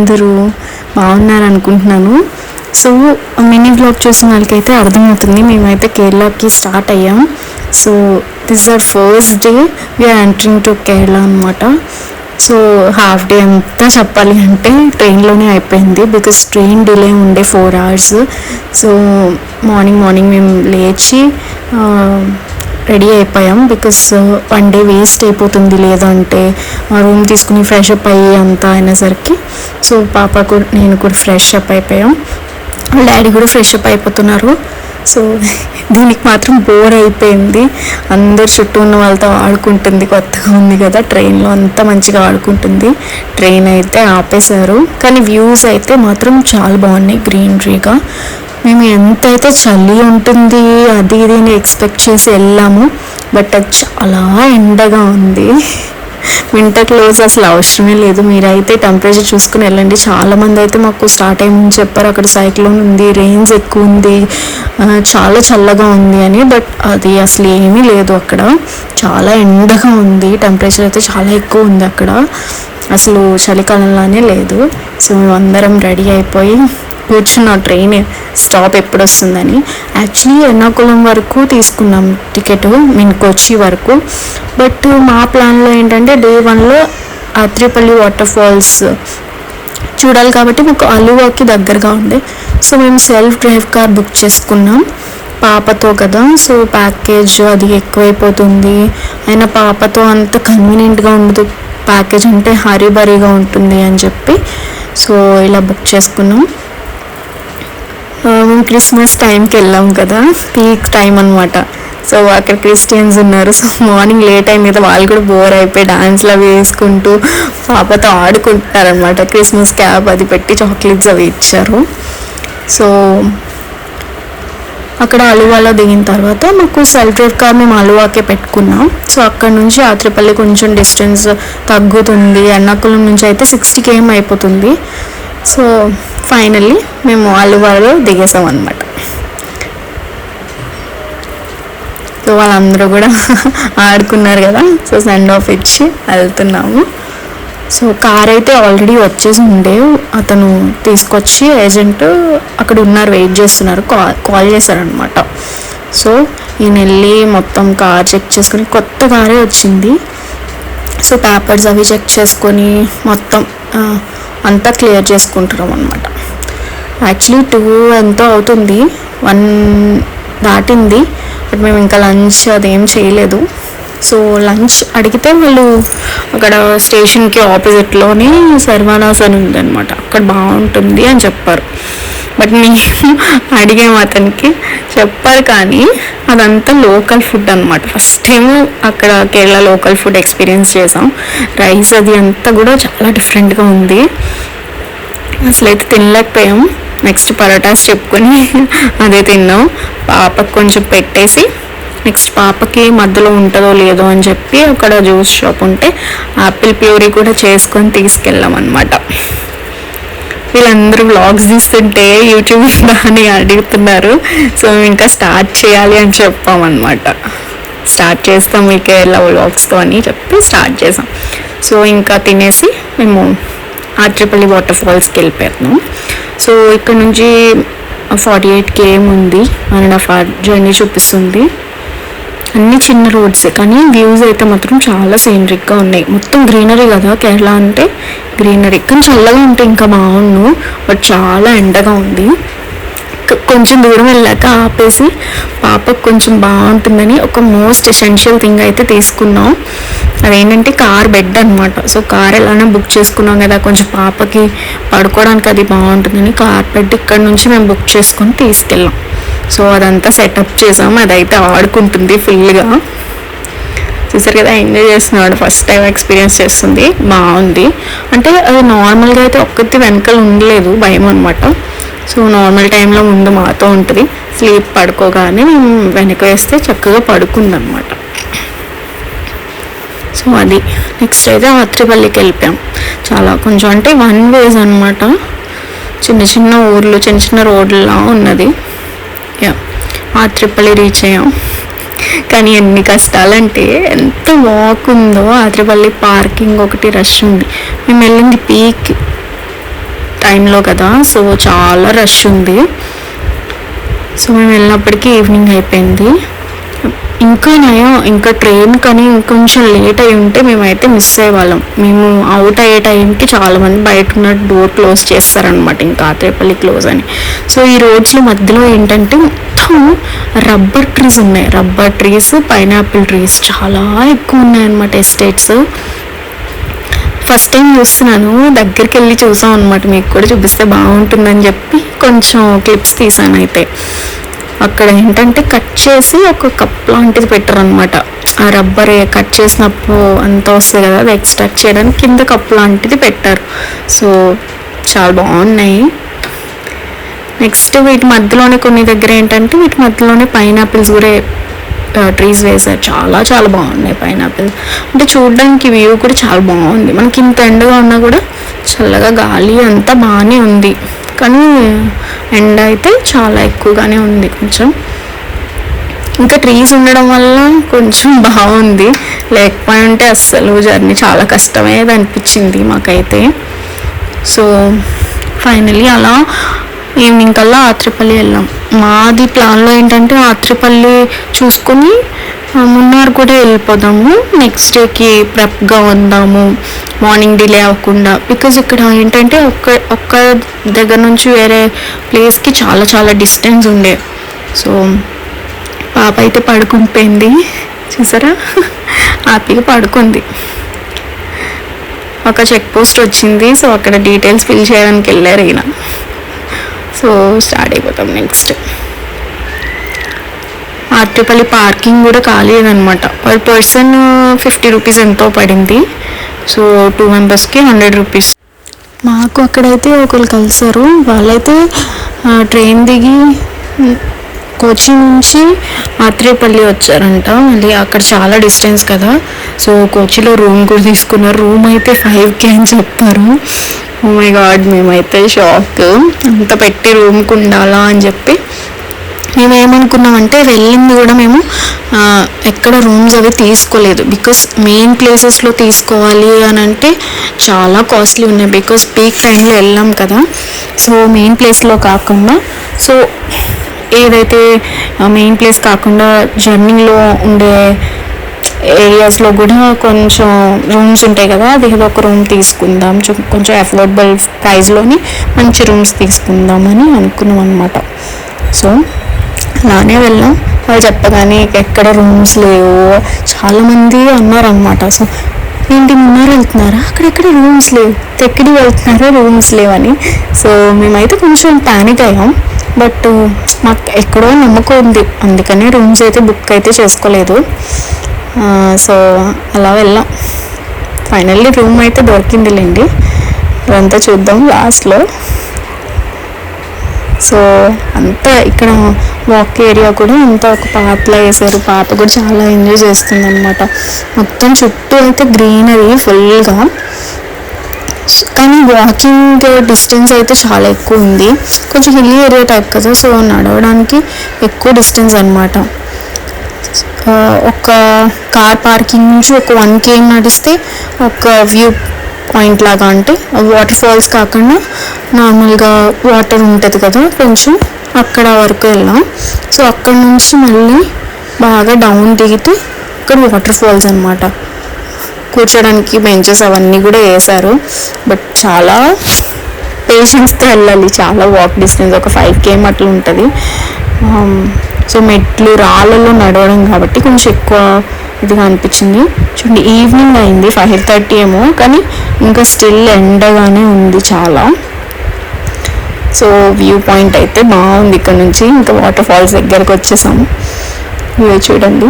అందరూ బాగున్నారు అనుకుంటున్నాను. సో మినీ బ్లాగ్ చూసిన వాళ్ళకైతే అర్థమవుతుంది, మేమైతే కేరళకి స్టార్ట్ అయ్యాం. So this are first day we're entering to Kerala అనమాట. సో హాఫ్ డే అంతా చెప్పాలి అంటే ట్రైన్లోనే అయిపోయింది, బికాస్ ట్రైన్ డిలే ఉండే 4 hours. సో మార్నింగ్ మేము లేచి రెడీ అయిపోయాం, బికాస్ 1 day వేస్ట్ అయిపోతుంది లేదంటే రూమ్ తీసుకుని ఫ్రెష్ అప్ అయ్యి అంతా అయినసరికి. సో పాప కూడా నేను కూడా ఫ్రెష్ అప్ అయిపోయాం, డాడీ కూడా ఫ్రెష్ అప్ అయిపోతున్నారు. సో దీనికి మాత్రం బోర్ అయిపోయింది, అందరు చుట్టూ ఉన్న వాళ్ళతో ఆడుకుంటుంది, కొత్తగా ఉంది కదా ట్రైన్లో అంతా మంచిగా ఆడుకుంటుంది. ట్రైన్ అయితే ఆపేశారు, కానీ వ్యూస్ అయితే మాత్రం చాలా బాగున్నాయి గ్రీనరీగా. మేము ఎంతైతే చలి ఉంటుంది అది ఇది ఎక్స్పెక్ట్ చేసి వెళ్ళాము, బట్ అది చాలా ఎండగా ఉంది. వింటర్ క్లోత్స్ అసలు అవసరమే లేదు, మీరైతే టెంపరేచర్ చూసుకుని వెళ్ళండి. చాలామంది అయితే మాకు స్టార్ట్ అయ్యమని చెప్పారు, అక్కడ సైక్లోన్ ఉంది, రెయిన్స్ ఎక్కువ ఉంది, చాలా చల్లగా ఉంది అని. బట్ అది అసలు ఏమీ లేదు, అక్కడ చాలా ఎండగా ఉంది, టెంపరేచర్ అయితే చాలా ఎక్కువ ఉంది అక్కడ, అసలు చలికాలంలానే లేదు. సో మేమందరం రెడీ అయిపోయి కూర్చున్నాం ట్రైన్ స్టాప్ ఎప్పుడు వస్తుందని. యాక్చువల్లీ ఎర్నాకుళం వరకు తీసుకున్నాం టికెట్, కొచ్చి వరకు. బట్ మా ప్లాన్లో ఏంటంటే డే 1లో ఆత్రేపల్లి వాటర్ ఫాల్స్ చూడాలి కాబట్టి మాకు అలువాకి దగ్గరగా ఉండే. సో మేము సెల్ఫ్ డ్రైవ్ కార్ బుక్ చేసుకున్నాం పాపతో కదా. సో ప్యాకేజ్ అది ఎక్కువైపోతుంది, అయినా పాపతో అంత కన్వీనియంట్గా ఉండదు, ప్యాకేజ్ అంటే హరీబరీగా ఉంటుంది అని చెప్పి సో ఇలా బుక్ చేసుకున్నాం. మేము క్రిస్మస్ టైంకి వెళ్ళాం కదా, పీక్ టైం అనమాట. సో అక్కడ క్రిస్టియన్స్ ఉన్నారు. సో మార్నింగ్ లేట్ అయింది కదా, వాళ్ళు కూడా బోర్ అయిపోయి డాన్స్లు అవి వేసుకుంటూ పాపతో ఆడుకుంటున్నారనమాట. క్రిస్మస్ క్యాప్ అది పెట్టి చాక్లెట్స్ అవి ఇచ్చారు. సో అక్కడ అలువాలో దిగిన తర్వాత మాకు సెల్ఫ్ డ్రైవ్ కార్ మేము అలువాకే పెట్టుకున్నాం. సో అక్కడ నుంచి ఆత్రేపల్లి కొంచెం డిస్టెన్స్ తగ్గుతుంది, ఎర్నాకుళం నుంచి అయితే 60 km అయిపోతుంది. సో ఫైనల్లీ మేము అలువాలో దిగేసాం అనమాట. సో వాళ్ళందరూ కూడా ఆడుకున్నారు కదా, సో సెండ్ ఆఫ్ ఇచ్చి వెళ్తున్నాము. సో కార్ అయితే ఆల్రెడీ వచ్చేసి ఉండే, అతను తీసుకొచ్చి ఏజెంట్ అక్కడ ఉన్నారు, వెయిట్ చేస్తున్నారు, కాల్ చేశారనమాట. సో ఈయన వెళ్ళి మొత్తం కార్ చెక్ చేసుకుని, కొత్త కారే వచ్చింది. సో పేపర్స్ అవి చెక్ చేసుకొని మొత్తం అంతా క్లియర్ చేసుకుంటున్నాం అనమాట. యాక్చువల్లీ 2 ఎంతో అవుతుంది, 1 దాటింది, బట్ మేము ఇంకా లంచ్ అదేం చేయలేదు. సో లంచ్ అడిగితే వాళ్ళు అక్కడ స్టేషన్కి ఆపోజిట్లోనే సర్వానాస్ అని ఉందన్నమాట, అక్కడ బాగుంటుంది అని చెప్పారు. బట్ మేము అడిగాము, అతనికి చెప్పారు కానీ అదంతా లోకల్ ఫుడ్ అనమాట. ఫస్ట్ టైం అక్కడ కేరళ లోకల్ ఫుడ్ ఎక్స్పీరియన్స్ చేసాం. రైస్ అది అంతా కూడా చాలా డిఫరెంట్గా ఉంది, అసలైతే తినలేకపోయాం. నెక్స్ట్ పరోటాస్ చెప్పుకొని అదే తిన్నాం. పాపకు కొంచెం పెట్టేసి నెక్స్ట్ పాపకి మధ్యలో ఉంటుందో లేదో అని చెప్పి అక్కడ జ్యూస్ షాప్ ఉంటే యాపిల్ ప్యూరీ కూడా చేసుకొని తీసుకెళ్ళాం అనమాట. వీళ్ళందరూ వ్లాగ్స్ తీస్తుంటే యూట్యూబ్ అని అడుగుతున్నారు. సో ఇంకా స్టార్ట్ చేయాలి అని చెప్పామన్నమాట. స్టార్ట్ చేస్తాం ఈ కేరళ వ్లాగ్స్తో అని చెప్పి స్టార్ట్ చేసాం. సో ఇంకా తినేసి మేము ఆత్రేపల్లి వాటర్ ఫాల్స్కి వెళ్ళిపోతున్నాం. సో ఇక్కడ నుంచి 48 km ఉంది, 1.5 hour జర్నీ చూపిస్తుంది. అన్ని చిన్న రోడ్స్ కానీ వ్యూస్ అయితే మాత్రం చాలా సీనరిక్గా ఉన్నాయి. మొత్తం గ్రీనరీ కదా, కేరళ అంటే గ్రీనరీ, కానీ చల్లగా ఉంటే ఇంకా బాగుండు, బట్ చాలా ఎండగా ఉంది. కొంచెం దూరం వెళ్ళాక ఆపేసి పాపకు కొంచెం బాగుంటుందని ఒక మోస్ట్ ఎసెన్షియల్ థింగ్ అయితే తీసుకున్నాం. అదేంటంటే కార్ బెడ్ అనమాట. సో కార్ ఎలానే బుక్ చేసుకున్నాం కదా, కొంచెం పాపకి పడుకోవడానికి అది బాగుంటుందని కార్ బెడ్ ఇక్కడ నుంచి మేము బుక్ చేసుకొని తీసుకెళ్ళాం. సో అదంతా సెటప్ చేసాం, అదైతే ఆడుకుంటుంది ఫుల్గా. చూసారు కదా, ఎంజాయ్ చేస్తున్నాడు, ఫస్ట్ టైం ఎక్స్పీరియన్స్ చేస్తుంది, బాగుంది. అంటే అది నార్మల్గా అయితే ఒక్కటి వెనకాల ఉండలేదు, భయం అనమాట. సో నార్మల్ టైంలో ముందు మాతో ఉంటుంది, స్లీప్ పడుకోగానే మేము వెనక వేస్తే చక్కగా పడుకుందనమాట. సో అది నెక్స్ట్ అయితే ఆత్రేపల్లికి వెళ్ళిపోయాం. చాలా కొంచెం అంటే 1 ways అనమాట, చిన్న చిన్న ఊర్లు, చిన్న చిన్న రోడ్లా ఉన్నది. ఆత్రేపల్లి రీచ్ అయ్యాం. కానీ ఎన్ని కష్టాలంటే ఎంత వాక్ ఉందో. ఆత్రేపల్లి పార్కింగ్ ఒకటి రష్ ఉంది, మేము వెళ్ళింది పీక్ టైంలో కదా, సో చాలా రష్ ఉంది. సో మేము వెళ్ళినప్పటికీ ఈవినింగ్ అయిపోయింది. ఇంకా నయం, ఇంకా ట్రైన్ కానీ ఇంకొంచెం లేట్ అయి ఉంటే మేమైతే మిస్ అయ్యేవాళ్ళం. మేము అవుట్ అయ్యే టైంకి చాలామంది బయట ఉన్న డోర్ క్లోజ్ చేస్తారనమాట, ఇంకా ఆత్రేపల్లి క్లోజ్ అని. సో ఈ రోడ్స్లో మధ్యలో ఏంటంటే మొత్తం రబ్బర్ ట్రీస్ ఉన్నాయి, రబ్బర్ ట్రీస్, పైనాపిల్ ట్రీస్ చాలా ఎక్కువ ఉన్నాయన్నమాట, ఎస్టేట్స్. ఫస్ట్ టైం చూస్తున్నాను, దగ్గరికి వెళ్ళి చూసాం అనమాట, మీకు కూడా చూపిస్తే బాగుంటుందని చెప్పి కొంచెం క్లిప్స్ తీసాను. అయితే అక్కడ ఏంటంటే కట్ చేసి ఒక కప్ లాంటిది పెట్టారనమాట. ఆ రబ్బర్ కట్ చేసినప్పుడు అంత వస్తుంది కదా, అది ఎక్స్ట్రాక్ట్ చేయడానికి కింద కప్ లాంటిది పెట్టారు. సో చాలా బాగున్నాయి. నెక్స్ట్ వీటి మధ్యలోనే కొన్ని దగ్గర ఏంటంటే వీటి మధ్యలోనే పైనాపిల్స్ కూడా ట్రీస్ వేసారు. చాలా చాలా బాగున్నాయి పైనాపిల్. అంటే చూడడానికి వ్యూ కూడా చాలా బాగుంది. మనకి ఇంత ఎండగా ఉన్నా కూడా చల్లగా గాలి అంతా బాగానే ఉంది, కానీ ఎండ అయితే చాలా ఎక్కువగానే ఉంది కొంచెం. ఇంకా ట్రీస్ ఉండడం వల్ల కొంచెం బాగుంది, లేకపోయి ఉంటే అస్సలు జర్నీ చాలా కష్టమయ్యేది అనిపించింది మాకైతే. సో ఫైనలీ అలా ఈవినింగ్ కల్లా ఆత్రేపల్లి వెళ్ళాం. మాది ప్లాన్లో ఏంటంటే ఆత్రేపల్లి చూసుకొని మున్నార్ కూడా వెళ్ళిపోదాము, నెక్స్ట్ డేకి ప్రెప్గా ఉందాము, మార్నింగ్ డిలే అవ్వకుండా. బికాజ్ ఇక్కడ ఏంటంటే ఒక్క దగ్గర నుంచి వేరే ప్లేస్కి చాలా చాలా డిస్టెన్స్ ఉండే. సో పాప అయితే పడుకుండిపోయింది, చూసారా, హ్యాపీగా పడుకుంది. ఒక చెక్ పోస్ట్ వచ్చింది, సో అక్కడ డీటెయిల్స్ ఫిల్ చేయడానికి వెళ్ళారు ఈయన. సో స్టార్ట్ అయిపోతాం నెక్స్ట్. ఆత్రేపల్లి పార్కింగ్ కూడా కాలేదనమాట. పర్ పర్సన్ 50 రూపీస్ ఎంతో పడింది. సో 2 మెంబర్స్కి 100 రూపీస్. మాకు అక్కడైతే ఒకరు కలిసారు, వాళ్ళైతే ట్రైన్ దిగి కోచి నుంచి ఆత్రేపల్లి వచ్చారంట. మళ్ళీ అక్కడ చాలా డిస్టెన్స్ కదా, సో కోచిలో రూమ్ కూడా తీసుకున్నారు. రూమ్ అయితే 5K అని చెప్పారు. ఓ మై గాడ్, మేమైతే షాక్, అంత పెట్టి రూమ్కి ఉండాలా అని చెప్పి. మేము ఏమనుకున్నామంటే వెళ్ళింది కూడా మేము ఎక్కడ రూమ్స్ అవి తీసుకోలేదు, బికాస్ మెయిన్ ప్లేసెస్లో తీసుకోవాలి అని అంటే చాలా కాస్ట్లీ ఉన్నాయి, బికాస్ పీక్ టైంలో వెళ్ళాం కదా. సో మెయిన్ ప్లేస్లో కాకుండా, సో ఏదైతే మెయిన్ ప్లేస్ కాకుండా జర్నీలో ఉండే ఏరియాస్లో కూడా కొంచెం రూమ్స్ ఉంటాయి కదా, అది ఏదో ఒక రూమ్ తీసుకుందాం, కొంచెం అఫోర్డబుల్ ప్రైస్లోని మంచి రూమ్స్ తీసుకుందామని అనుకున్నాం అనమాట. సో అలానే వెళ్ళాం. వాళ్ళు చెప్పగానే ఎక్కడ రూమ్స్ లేవు, చాలామంది అన్నారనమాట. సో ఏంటి మున్నార్ వెళ్తున్నారా, అక్కడెక్కడ రూమ్స్ లేవు, ఎక్కడికి వెళ్తున్నారా రూమ్స్ లేవని. సో మేమైతే కొంచెం ప్యానిక్ అయ్యాం, బట్ మాకు ఎక్కడో నమ్మకం ఉంది, అందుకనే రూమ్స్ అయితే బుక్ అయితే చేసుకోలేదు. సో అలా వెళ్ళాం. ఫైనల్లీ రూమ్ అయితే దొరికిందిలేండి, అదంతా చూద్దాం లాస్ట్లో. సో అంతా ఇక్కడ వాక్ ఏరియా కూడా అంతా ఒక పార్క్లా వేసారు. పాప కూడా చాలా ఎంజాయ్ చేస్తుంది అనమాట. మొత్తం చుట్టూ అయితే గ్రీనరీ ఫుల్గా, కానీ వాకింగ్ డిస్టెన్స్ అయితే చాలా ఎక్కువ ఉంది. కొంచెం హిల్లీ ఏరియా టైప్ కదా, సో నడవడానికి ఎక్కువ డిస్టెన్స్ అనమాట. ఒక కార్ పార్కింగ్ నుంచి ఒక 1 km నడిస్తే ఒక వ్యూ పాయింట్ లాగా, అంటే వాటర్ ఫాల్స్ కాకుండా నార్మల్గా వాటర్ ఉంటుంది కదా కొంచెం, అక్కడ వరకు వెళ్ళాం. సో అక్కడ నుంచి మళ్ళీ బాగా డౌన్ దిగితే అక్కడ వాటర్ ఫాల్స్ అనమాట. కూర్చోడానికి బెంచెస్ అవన్నీ కూడా వేశారు, బట్ చాలా పేషెన్స్తో వెళ్ళాలి, చాలా వాక్ డిస్టెన్స్, ఒక 5 km అట్లా ఉంటుంది. సో మెట్లు రాళ్ళలో నడవడం కాబట్టి కొంచెం ఎక్కువ ఇదిగా అనిపించింది. చూడండి ఈవినింగ్ అయింది, 5:30 ఏమో, కానీ ఇంకా స్టిల్ ఎండగానే ఉంది చాలా. సో వ్యూ పాయింట్ అయితే బాగుంది ఇక్కడ నుంచి. ఇంకా వాటర్ ఫాల్స్ దగ్గరకు వచ్చేసాము. వ్యూ చూడండి,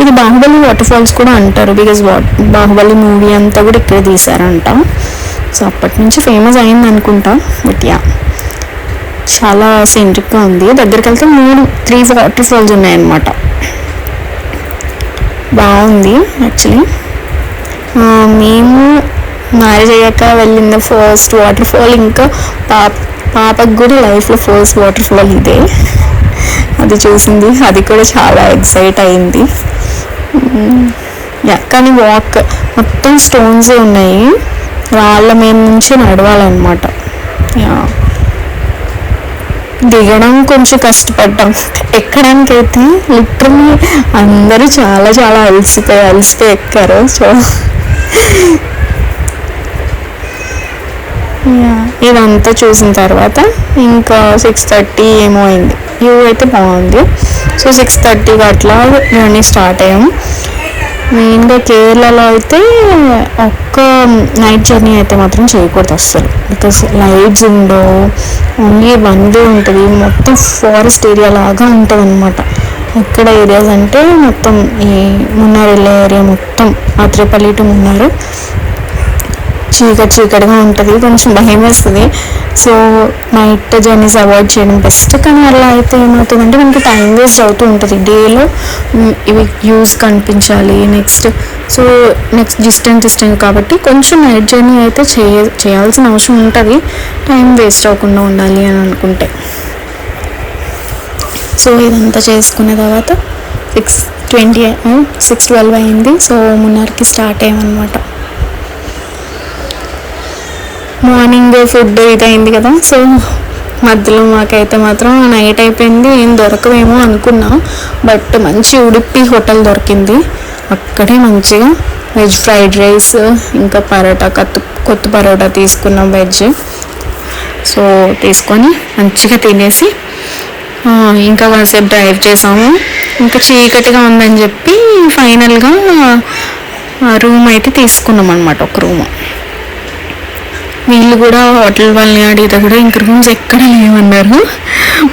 ఇది బాహుబలి వాటర్ ఫాల్స్ కూడా అంటారు, బికాజ్ బాహుబలి మూవీ అంతా కూడా ఇక్కడ తీశారంట. సో అప్పటి నుంచి ఫేమస్ అయింది అనుకుంటా, బట్ యా చాలా సీనరీగా ఉంది. దగ్గరికి వెళ్తే 3 వాటర్ ఫాల్స్ ఉన్నాయన్నమాట. బాగుంది యాక్చువల్లీ. మేము మ్యారేజ్ అయ్యాక వెళ్ళిన ఫస్ట్ వాటర్ ఫాల్, ఇంకా పాపకు కూడా లైఫ్లో ఫస్ట్ వాటర్ ఫాల్ ఇదే. అది చూసింది, అది కూడా చాలా ఎక్సైట్ అయింది. కానీ వాక్ మొత్తం స్టోన్స్ ఉన్నాయి, రాళ్ళ మీద నుంచి నడవాలన్నమాట. యా, దిగడం కొంచెం కష్టపడ్డాం, ఎక్కడానికి అయితే లిటరల్లీ అందరూ చాలా చాలా అలసిపోయి ఎక్కారు. సో ఇదంతా చూసిన తర్వాత ఇంకా 6:30 ఏమో అయింది. వ్యూ అయితే బాగుంది. సో 6:30కి అట్లా జర్నీ స్టార్ట్ అయ్యాం. మెయిన్గా కేరళలో అయితే ఒక్క నైట్ జర్నీ అయితే మాత్రం చేయకూడదు అస్సలు, బికాస్ లైట్స్ ఉండవు, ఓన్లీ వన్ వే ఉంటుంది. మొత్తం ఫారెస్ట్ ఏరియా లాగా ఉంటుంది అనమాట. ఎక్కడ ఏరియాస్ అంటే మొత్తం ఈ మున్నార్ వెళ్ళే ఏరియా మొత్తం ఆత్రేపల్లి టు మున్నారు చీకటిగా ఉంటుంది, కొంచెం భయం వేస్తుంది. సో నైట్ జర్నీస్ అవాయిడ్ చేయడం బెస్ట్. కానీ అలా అయితే ఏమవుతుందంటే మనకి టైం వేస్ట్ అవుతూ ఉంటుంది. డేలో ఇవి వ్యూస్ కనిపించాలి, నెక్స్ట్ డిస్టెన్స్ కాబట్టి కొంచెం నైట్ జర్నీ అయితే చేయాల్సిన అవసరం ఉంటుంది, టైం వేస్ట్ అవ్వకుండా ఉండాలి అని అనుకుంటే. సో ఇదంతా చేసుకున్న తర్వాత 6:12 అయింది. సో మున్నార్కి స్టార్ట్ అయ్యామన్నమాట. మార్నింగ్ ఫుడ్ ఇదైంది కదా. సో మధ్యలో మాకైతే మాత్రం నైట్ అయిపోయింది, ఏం దొరకవేమో అనుకున్నాం. బట్ మంచి ఉడిపి హోటల్ దొరికింది. అక్కడే మంచిగా వెజ్ ఫ్రైడ్ రైస్, ఇంకా పరోటా, కొత్త పరోటా తీసుకున్నాం వెజ్. సో తీసుకొని మంచిగా తినేసి ఇంకా కాసేపు డ్రైవ్ చేసాము. ఇంకా చీకటిగా ఉందని చెప్పి ఫైనల్గా రూమ్ అయితే తీసుకున్నాం అనమాట, ఒక రూమ్. వీళ్ళు కూడా హోటల్ వాళ్ళని అడిగితే కూడా ఇంక రూమ్స్ ఎక్కడ లేవన్నారు.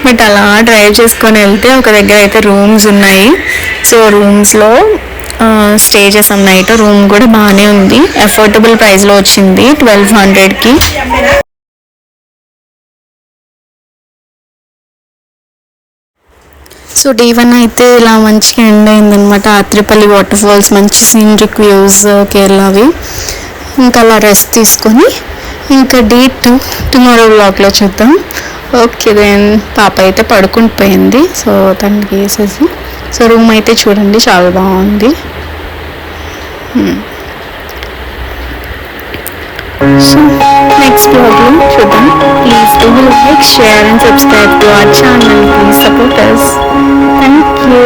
బట్ అలా డ్రైవ్ చేసుకొని వెళ్తే ఒక దగ్గర అయితే రూమ్స్ ఉన్నాయి. సో రూమ్స్లో స్టే చేసాం నైట్. రూమ్ కూడా బాగానే ఉంది, అఫోర్డబుల్ ప్రైస్లో వచ్చింది 1200కి. సో డే 1 అయితే ఇలా మంచిగా ఎండ్ అయిందనమాట. ఆత్రేపల్లి వాటర్ ఫాల్స్, మంచి సీనరిక్ వ్యూస్ కేరళవి. ఇంకా అలా రెస్ట్ తీసుకొని ఇంకా డే 2 టుమారో వ్లాగ్లో చూద్దాం. Okay then. పాప అయితే పడుకుని పోయింది, సో తనకి వేసేసి. సో రూమ్ అయితే చూడండి చాలా బాగుంది. సో నెక్స్ట్ వ్లాగ్లో చూద్దాం. Please do like, share and subscribe to our channel. Please support us. Thank you.